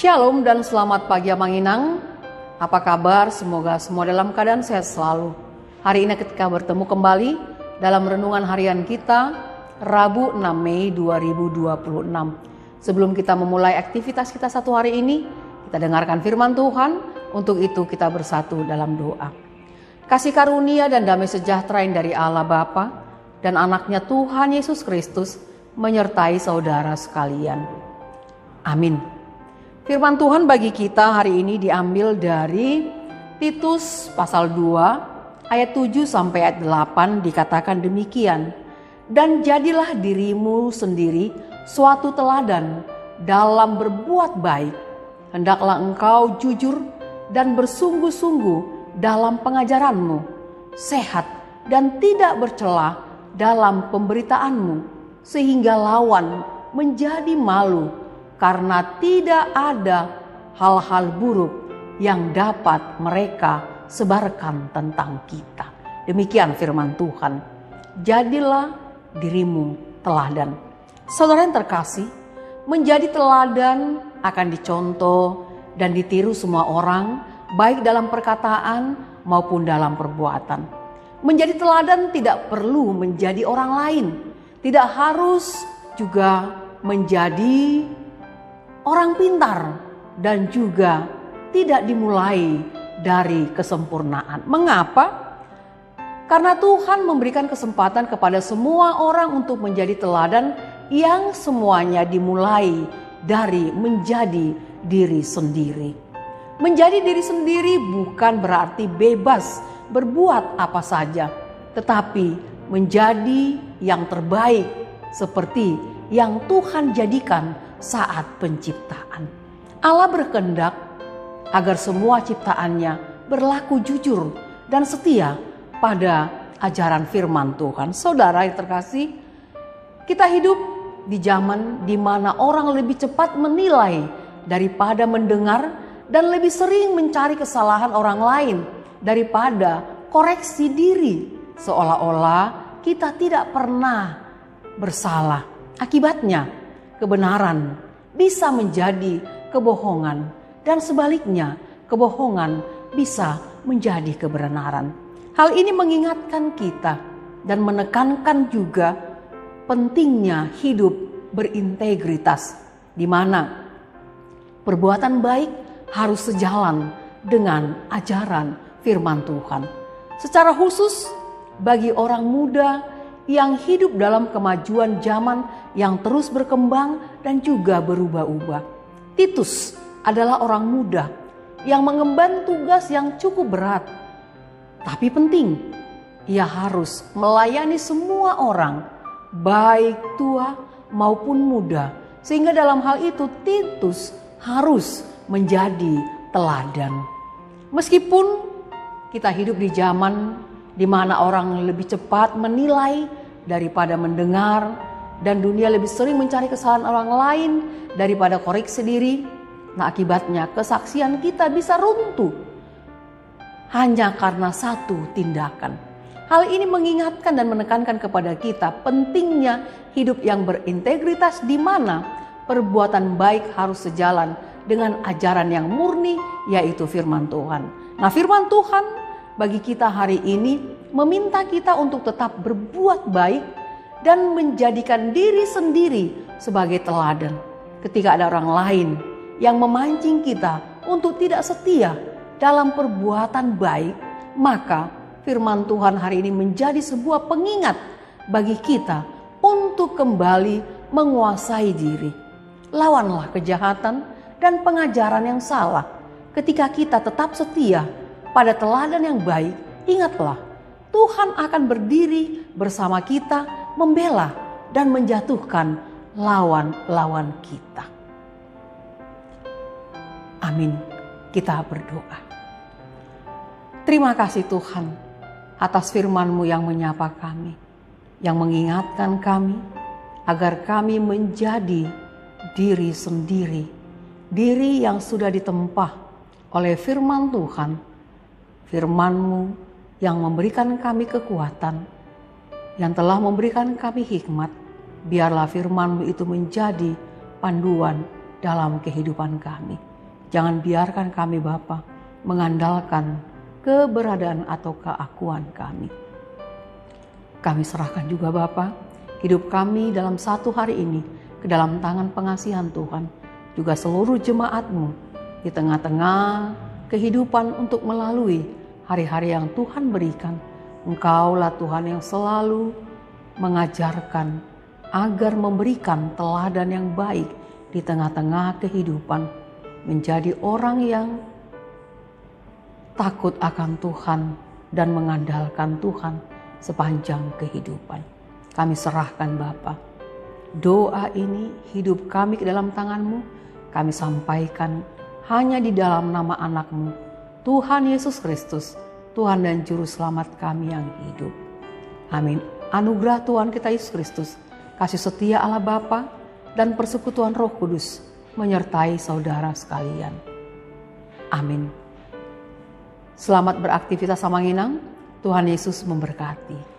Shalom dan selamat pagi Manginang. Apa kabar? Semoga semua dalam keadaan sehat selalu. Hari ini ketika bertemu kembali dalam renungan harian kita, Rabu 6 Mei 2026. Sebelum kita memulai aktivitas kita satu hari ini, kita dengarkan firman Tuhan. Untuk itu kita bersatu dalam doa. Kasih karunia dan damai sejahtera yang dari Allah Bapa dan anaknya Tuhan Yesus Kristus menyertai saudara sekalian. Amin. Firman Tuhan bagi kita hari ini diambil dari Titus pasal 2 ayat 7 sampai ayat 8, dikatakan demikian. Dan jadilah dirimu sendiri suatu teladan dalam berbuat baik. Hendaklah engkau jujur dan bersungguh-sungguh dalam pengajaranmu, sehat dan tidak bercela dalam pemberitaanmu, sehingga lawan menjadi malu karena tidak ada hal-hal buruk yang dapat mereka sebarkan tentang kita. Demikian firman Tuhan. Jadilah dirimu teladan. Saudara yang terkasih, menjadi teladan akan dicontoh dan ditiru semua orang, baik dalam perkataan maupun dalam perbuatan. Menjadi teladan tidak perlu menjadi orang lain, tidak harus juga menjadi orang pintar, dan juga tidak dimulai dari kesempurnaan. Mengapa? Karena Tuhan memberikan kesempatan kepada semua orang untuk menjadi teladan yang semuanya dimulai dari menjadi diri sendiri. Menjadi diri sendiri bukan berarti bebas berbuat apa saja, tetapi menjadi yang terbaik seperti yang Tuhan jadikan saat penciptaan. Allah berkehendak agar semua ciptaannya berlaku jujur dan setia pada ajaran firman Tuhan. Saudara yang terkasih, kita hidup di zaman di mana orang lebih cepat menilai daripada mendengar dan lebih sering mencari kesalahan orang lain daripada koreksi diri, seolah-olah kita tidak pernah bersalah. Akibatnya, kebenaran bisa menjadi kebohongan dan sebaliknya kebohongan bisa menjadi kebenaran. Hal ini mengingatkan kita dan menekankan juga pentingnya hidup berintegritas, di mana perbuatan baik harus sejalan dengan ajaran firman Tuhan. Secara khusus bagi orang muda yang hidup dalam kemajuan zaman yang terus berkembang dan juga berubah-ubah. Titus adalah orang muda yang mengemban tugas yang cukup berat, tapi penting. Ia harus melayani semua orang, baik tua maupun muda, sehingga dalam hal itu Titus harus menjadi teladan. Meskipun kita hidup di zaman di mana orang lebih cepat menilai daripada mendengar, dan dunia lebih sering mencari kesalahan orang lain daripada koreksi diri. Nah, akibatnya kesaksian kita bisa runtuh hanya karena satu tindakan. Hal ini mengingatkan dan menekankan kepada kita pentingnya hidup yang berintegritas, di mana perbuatan baik harus sejalan dengan ajaran yang murni, yaitu firman Tuhan. Nah, firman Tuhan bagi kita hari ini meminta kita untuk tetap berbuat baik dan menjadikan diri sendiri sebagai teladan. Ketika ada orang lain yang memancing kita untuk tidak setia dalam perbuatan baik, maka firman Tuhan hari ini menjadi sebuah pengingat bagi kita untuk kembali menguasai diri. Lawanlah kejahatan dan pengajaran yang salah. Ketika kita tetap setia pada teladan yang baik, ingatlah, Tuhan akan berdiri bersama kita, membela dan menjatuhkan lawan-lawan kita. Amin. Kita berdoa. Terima kasih Tuhan atas firman-Mu yang menyapa kami, yang mengingatkan kami agar kami menjadi diri sendiri, diri yang sudah ditempah oleh firman Tuhan. Firman-Mu yang memberikan kami kekuatan, yang telah memberikan kami hikmat. Biarlah firman-Mu itu menjadi panduan dalam kehidupan kami. Jangan biarkan kami Bapa mengandalkan keberadaan atau keakuan kami. Kami serahkan juga Bapa hidup kami dalam satu hari ini ke dalam tangan pengasihan Tuhan, juga seluruh jemaat-Mu di tengah-tengah kehidupan untuk melalui hari-hari yang Tuhan berikan. Engkaulah Tuhan yang selalu mengajarkan agar memberikan teladan yang baik di tengah-tengah kehidupan, menjadi orang yang takut akan Tuhan dan mengandalkan Tuhan sepanjang kehidupan. Kami serahkan Bapa. Doa ini, hidup kami ke dalam tangan-Mu, kami sampaikan hanya di dalam nama anak-Mu, Tuhan Yesus Kristus, Tuhan dan Juru Selamat kami yang hidup. Amin. Anugerah Tuhan kita Yesus Kristus, kasih setia Allah Bapa, dan persekutuan Roh Kudus menyertai saudara sekalian. Amin. Selamat beraktivitas Samanginang. Tuhan Yesus memberkati.